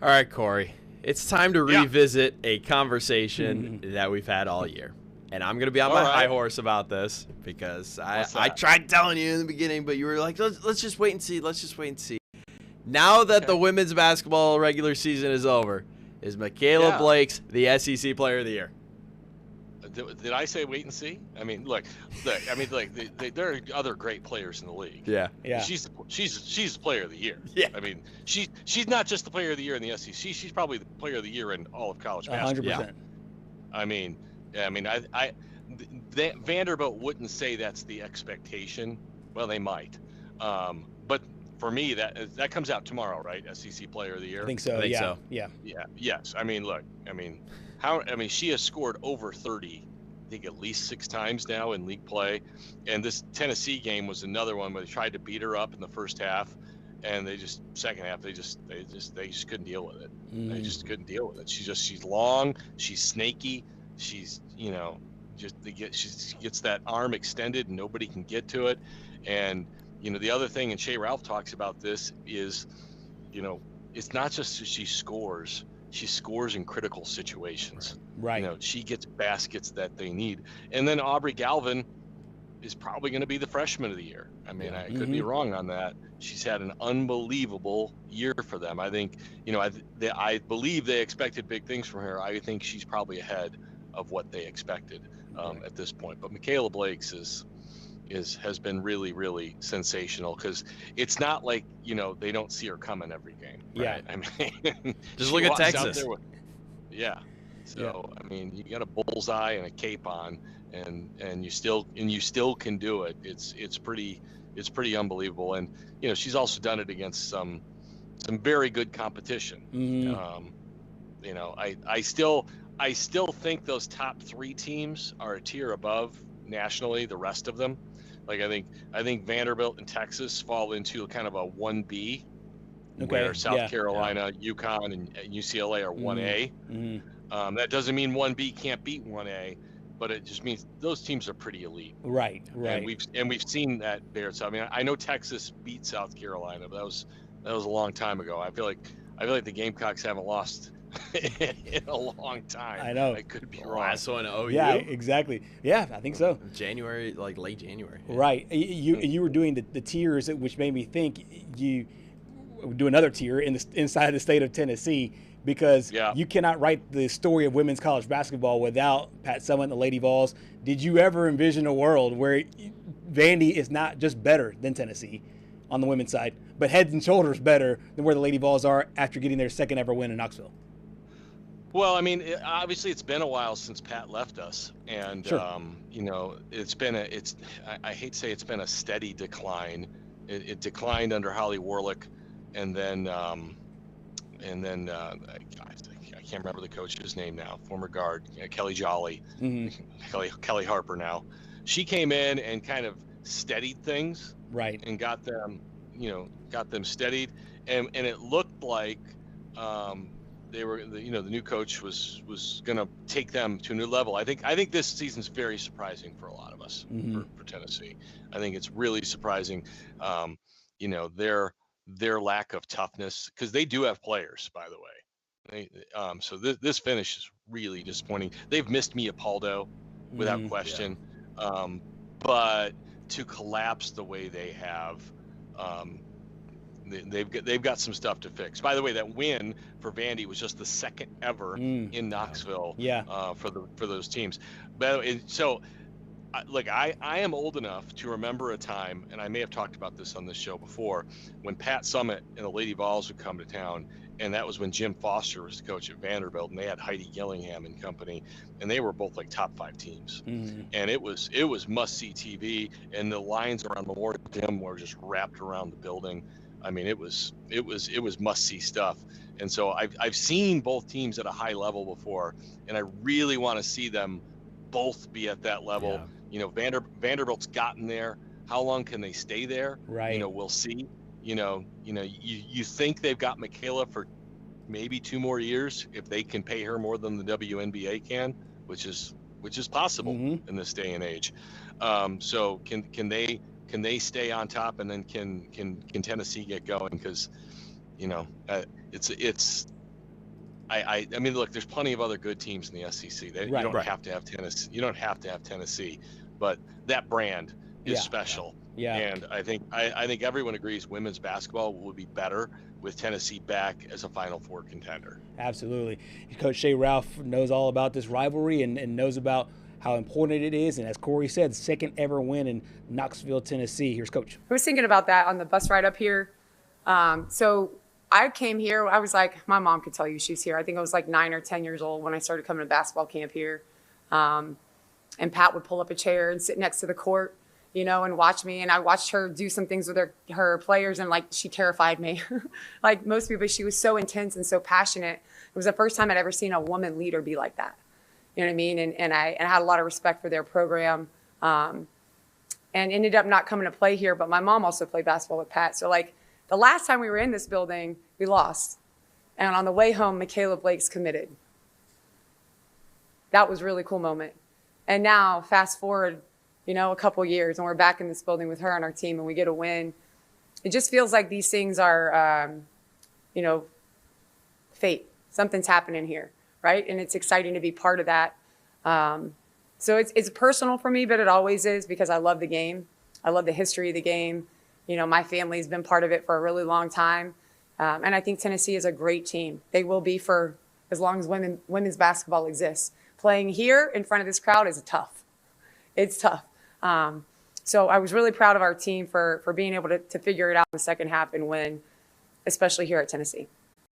All right, Cory. It's time to revisit a conversation that we've had all year. And I'm going to be on my high horse about this because I tried telling you in the beginning, but you were like, let's just wait and see. Let's just wait and see. Now that the women's basketball regular season is over, is Mikayla Blakes the SEC Player of the Year? Did I say wait and see? I mean, look. I mean, like there are other great players in the league. Yeah. She's the Player of the Year. Yeah. I mean, she's not just the Player of the Year in the SEC. She's probably the Player of the Year in all of college basketball. 100%. I mean, Vanderbilt wouldn't say that's the expectation. Well, they might. But for me, that comes out tomorrow, right? SEC Player of the Year. I think so. I think so. Yeah. Yes. I mean, look. I mean, she has scored over 30, I think at least 6 times now in league play. And this Tennessee game was another one where they tried to beat her up in the first half, and second half they just couldn't deal with it. They just couldn't deal with it. She's long, she's snaky, she gets that arm extended and nobody can get to it. And the other thing, and Shea Ralph talks about this, is it's not just that she scores in critical situations. Right. She gets baskets that they need. And then Aubrey Galvin is probably going to be the freshman of the year. I mean, I could be wrong on that. She's had an unbelievable year for them. I think, I believe they expected big things from her. I think she's probably ahead of what they expected at this point. But Mikayla Blakes has been really, really sensational, because it's not like they don't see her coming every game. Right? Yeah. I mean, just look at Texas. So I mean, you got a bullseye and a cape on, and you still can do it. It's pretty unbelievable. And she's also done it against some very good competition. I still think those top 3 teams are a tier above nationally the rest of them. Like I think Vanderbilt and Texas fall into kind of a 1B, where South Carolina, UConn, and UCLA are 1A. That doesn't mean 1B can't beat 1A, but it just means those teams are pretty elite. Right. And we've seen that bear. So I mean, I know Texas beat South Carolina, but that was a long time ago. I feel like the Gamecocks haven't lost in a long time. I know. I could be wrong. Last one, Yeah, exactly. Yeah, I think so. January, like late January. Yeah. Right. You were doing the tiers, which made me think you would do another tier inside the state of Tennessee, because you cannot write the story of women's college basketball without Pat Summitt and the Lady Vols. Did you ever envision a world where Vandy is not just better than Tennessee on the women's side, but heads and shoulders better than where the Lady Vols are after getting their second ever win in Knoxville? Well, I mean, obviously it's been a while since Pat left us, and sure. I hate to say it's been a steady decline. It declined under Holly Warlick, and then I can't remember the coach's name now. Former guard Kelly Jolly, Kelly Harper now. She came in and kind of steadied things, right, and got them steadied, and it looked like. They were, the new coach was going to take them to a new level. I think this season's very surprising for a lot of us for Tennessee. I think it's really surprising, their lack of toughness, because they do have players, by the way. So this finish is really disappointing. They've missed Mia Paldo without question, but to collapse the way they have. They've got some stuff to fix. By the way, that win for Vandy was just the second ever in Knoxville for those teams. But look, I am old enough to remember a time, and I may have talked about this on this show before, when Pat Summitt and the Lady Vols would come to town, and that was when Jim Foster was the coach at Vanderbilt, and they had Heidi Gillingham and company, and they were both like top 5 teams. And it was must-see TV, and the lines around Memorial Gym were just wrapped around the building. I mean, it was must-see stuff. And so I've seen both teams at a high level before, and I really want to see them both be at that level. Yeah. Vanderbilt's gotten there. How long can they stay there? Right. We'll see. You think they've got Mikayla for maybe 2 more years if they can pay her more than the WNBA can, which is possible in this day and age. So can they stay on top, and then can Tennessee get going? Because it's I mean, look, there's plenty of other good teams in the SEC. You don't have to have Tennessee. You don't have to have Tennessee, but that brand is special. Yeah. And I think everyone agrees women's basketball would be better with Tennessee back as a Final Four contender. Absolutely. Coach Shea Ralph knows all about this rivalry and knows about how important it is. And as Cory said, second ever win in Knoxville, Tennessee. Here's Coach. I was thinking about that on the bus ride up here. So I came here, I was like, my mom could tell you she's here. I think I was like 9 or 10 years old when I started coming to basketball camp here. And Pat would pull up a chair and sit next to the court, and watch me. And I watched her do some things with her players, and like, she terrified me. Like most people, she was so intense and so passionate. It was the first time I'd ever seen a woman leader be like that. You know what I mean? And I had a lot of respect for their program. And ended up not coming to play here, but my mom also played basketball with Pat. So like, the last time we were in this building, we lost. And on the way home, Mikayla Blakes committed. That was a really cool moment. And now, fast forward, a couple years, and we're back in this building with her on our team, and we get a win. It just feels like these things are, fate. Something's happening here, right? And it's exciting to be part of that. So it's personal for me, but it always is, because I love the game. I love the history of the game. My family's been part of it for a really long time. And I think Tennessee is a great team. They will be for as long as women's basketball exists. Playing here in front of this crowd is tough. It's tough. So I was really proud of our team for being able to figure it out in the second half and win, especially here at Tennessee.